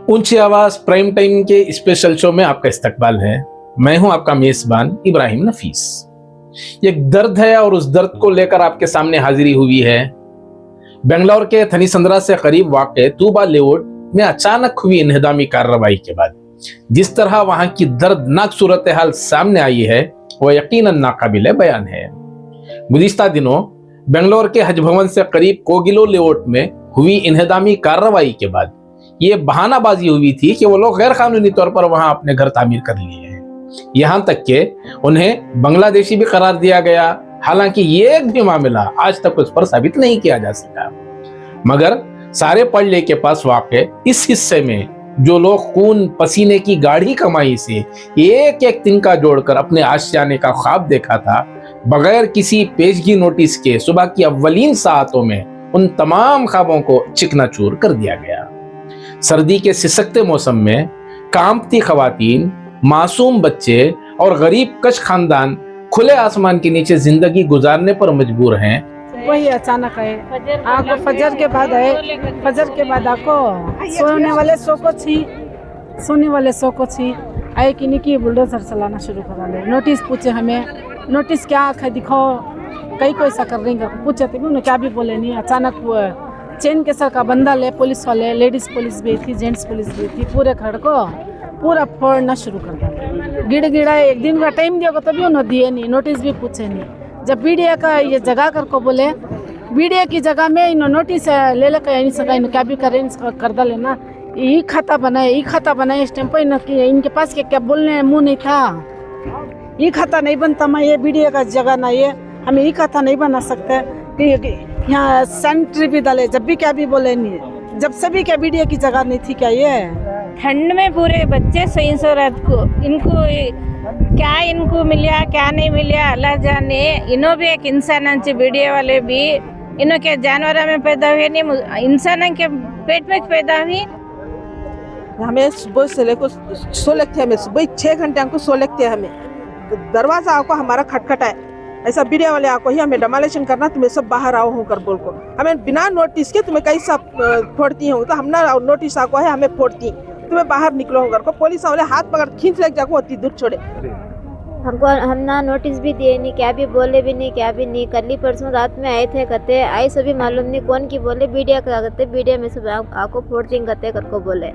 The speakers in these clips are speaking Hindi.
ऊंची आवाज प्राइम टाइम के स्पेशल शो में आपका इस्तकबाल है। मैं हूं आपका मेजबान इब्राहिम नफीस। एक दर्द है और उस दर्द को लेकर आपके सामने हाजिरी हुई है। बेंगलोर के थनीसंद्रा से करीब वाक़े तूबा लेआउट में अचानक हुई इन्हदामी कार्रवाई के बाद जिस तरह वहां की दर्दनाक सूरत हाल सामने आई है वो यकीनन नाकाबिले बयान है। गुज़िश्ता दिनों बेंगलोर के हज भवन से करीब कोगिलो लेआउट में हुई इन्हदामी कार्रवाई के बाद ये बहानाबाजी हुई थी कि वो लोग गैर कानूनी तौर पर वहां अपने घर तामीर कर लिए हैं। यहां तक कि उन्हें बांग्लादेशी भी करार दिया गया। हालांकि ये एक भी मामला आज तक उस पर साबित नहीं किया जा सका। मगर सारे पल्ले के पास वाक़े इस हिस्से में जो लोग खून पसीने की गाढ़ी कमाई से एक एक तिनका जोड़कर अपने आशियाने का ख्वाब देखा था, बगैर किसी पेशगी नोटिस के सुबह की अव्वलीन सातों में उन तमाम ख्वाबों को चिकनाचूर कर दिया गया। सर्दी के सिसकते मौसम में कांपती खवातीन, मासूम बच्चे और गरीब कश खानदान खुले आसमान के नीचे जिंदगी गुजारने पर मजबूर हैं। वही अचानक है, आपको फजर के बाद है, फजर के बाद आपको सोने वाले सो को छी आए कि नहीं कि बुलडोजर चलाना शुरू करा ले। नोटिस पूछे हमें, नोटिस क्या है दिखाओ, कई कोई ऐसा कर रही पूछे थे, उन्होंने क्या भी बोले नहीं। अचानक वो चेन के सर का बंदा ले, पुलिस वाले, लेडीज पुलिस भी थी, जेंट्स पुलिस भी थी, पूरे घर को पूरा फोड़ना शुरू कर दिया। गिड़ा एक दिन का टाइम दिया तभी उन्होंने दिए नहीं, नोटिस भी पूछे नहीं। जब बीडीए का ये जगह कर को बोले, बीडीए की जगह में इन नोटिस ले लेकर इन सका इन क्या भी करें कर दा लेना। ई खाता बनाए इस टाइम पर इनके पास क्या बोलने मुंह नहीं था। ई खाता नहीं बनता, मैं ये बीडीए का जगह ना, ये हमें ई खाता नहीं बना सकते। यहाँ सेंट्री भी डाले, जब भी क्या भी बोले नहीं, जब से भी क्या बीडीए की जगह नहीं थी क्या। ये ठंड में पूरे बच्चे सही सो रात को, इनको मिला क्या नहीं मिला अल्लाह जाने। इन्हों भी एक इंसान बीडीए वाले भी इन्हों के जानवर में पैदा हुए नहीं, इंसान के पेट में पैदा हुई। हमें सुबह से लेकर सो लगते, हमें सुबह 6 घंटे हमको सो लगते हैं। हमें तो दरवाजा आपको हमारा खटखटाए, ऐसा बीडीए वाले आपको ही हमें डमालेशन करना, तुम्हें सब बाहर आओ होकर बोल को हमें बिना नोटिस के तुम्हें कैसा फोड़ती हो, तो हम ना नोटिस आपको है हमें फोड़ती, तुम्हें बाहर निकलो होकर को। पुलिस वाले हाथ पकड़ खींच ले जाको अति दूर छोड़े। हमको हम ना नोटिस भी दिए नहीं, क्या भी बोले भी नहीं, क्या भी नहीं। कल ही परसों रात में आए थे, कहते आए सभी मालूम नहीं कौन की बोले, बीडीए का कहते, बीडीए में सब आपको फोर्सिंग करते करको बोले।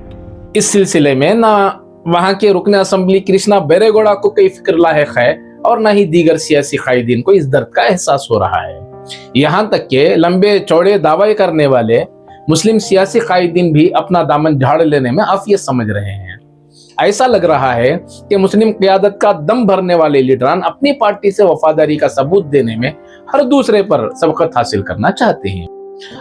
इस सिलसिले में ना वहां के रुकने असेंबली कृष्णा बैरेगौड़ा को कोई फिक्र लायक है और न ही दीगर सियासी कायदीन को इस दर्द का एहसास हो रहा है। यहाँ तक के लंबे चौड़े दावे करने वाले मुस्लिम सियासी कायदीन भी अपना दामन झाड़ लेने में आफियत समझ रहे हैं। ऐसा लग रहा है कि मुस्लिम क़यादत का दम भरने वाले लीडरान अपनी पार्टी से वफादारी का सबूत देने में हर दूसरे पर सबकत हासिल करना चाहते हैं।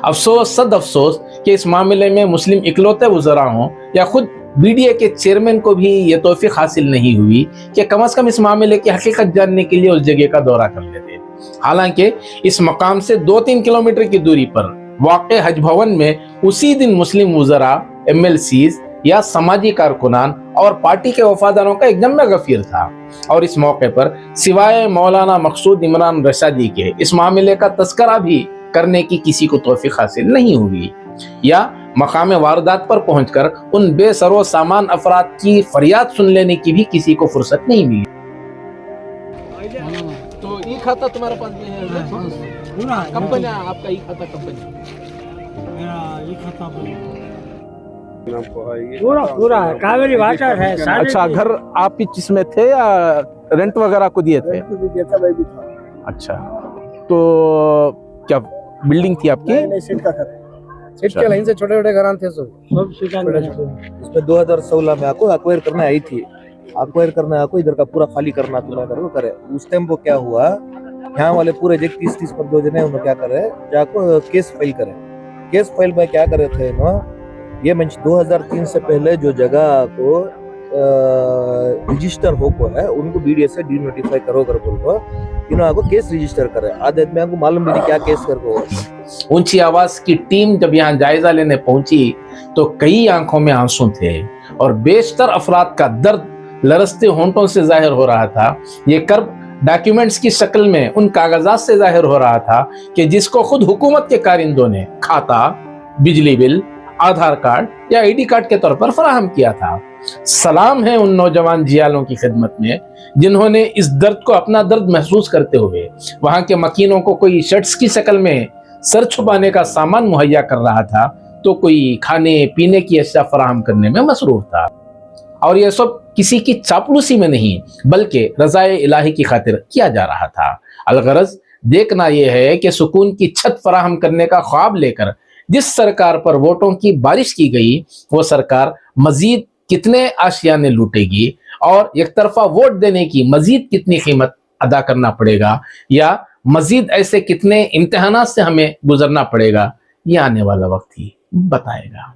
अफसोस सद अफसोस कि इस मामले में मुस्लिम इकलौते वज़रा हों या खुद बीडीए के चेयरमैन को भी ये तौफीक हासिल नहीं हुई कि कम से कम इस मामले की हकीकत जानने के लिए उस जगह का दौरा कर लेते। हालांकि इस मकाम से 2-3 किलोमीटर की दूरी पर वाक़े हज भवन में उसी दिन मुस्लिम वज़रा, MLCs या समाजी कारकुनान और पार्टी के वफादारों का एक जम्मे गफीर था। और इस मौके पर सिवाय मौलाना मकसूद इमरान रशादी के इस मामले का तस्करा भी करने की किसी को तौफीक हासिल नहीं हुई या मकाम वारदात पर पहुंचकर उन बेसरो सामान अफराद की फरियाद सुन लेने की भी किसी को फुर्सत नहीं मिली। तो ई खाता तुम्हारे पास भी है? कंपनी आपका ई खाता कंपनी? मेरा ई खाता पूरा कावेरी वाटर है। अच्छा, घर आप इसमें थे या रेंट वगैरह को दिए थे? अच्छा, तो क्या बिल्डिंग थी आपकी? नहीं, सीट का घर, सीट के लाइन से छोटे-छोटे घर थे सब इसमें 2016 में आपको एक्वायर करने आई थी। एक्वायर करना आपको इधर का पूरा खाली करना तुम्हें करे। उस टाइम वो क्या हुआ, यहाँ वाले पूरे 30 पर जने उन्होंने क्या करे, जाको केस फाइल करे। केस फाइल में क्या करे थे ना, ये मंच 2003 से पहले जो जगह को रजिस्टर हो को है उनको बीडीए से डीनोटिफाई करो कर बोल इन्होंने आपको केस रजिस्टर करे। आदत में आपको मालूम भी नहीं क्या केस कर को। ऊंची आवाज की टीम जब यहाँ जायजा लेने पहुंची तो कई आंखों में आंसू थे और बेशतर अफराद का दर्द लरसते होंठों से जाहिर हो रहा था। ये कर्ब डॉक्यूमेंट्स की शक्ल में उन कागजात से जाहिर हो रहा था कि जिसको खुद हुकूमत के कारिंदों ने खाता, बिजली बिल, आधार कार्ड या आईडी कार्ड के तौर पर फराहम किया था। सलाम है उन नौजवान जियालों की खिदमत में जिन्होंने इस दर्द को अपना दर्द महसूस करते हुए वहां के मकीनों को कोई शर्ट्स की शक्ल में सर छुपाने का सामान मुहैया कर रहा था तो कोई खाने पीने की अशिया फराहम करने में मसरूफ था। और यह सब किसी की चापलूसी में नहीं बल्कि रज़ाए इलाही की खातिर किया जा रहा था। अलगरज देखना यह है कि सुकून की छत फराहम करने का ख्वाब लेकर जिस सरकार पर वोटों की बारिश की गई वो सरकार मजीद कितने आशियाने लूटेगी और एक तरफा वोट देने की मजीद कितनी कीमत अदा करना पड़ेगा या मजीद ऐसे कितने इम्तिहानात से हमें गुजरना पड़ेगा, ये आने वाला वक्त ही बताएगा।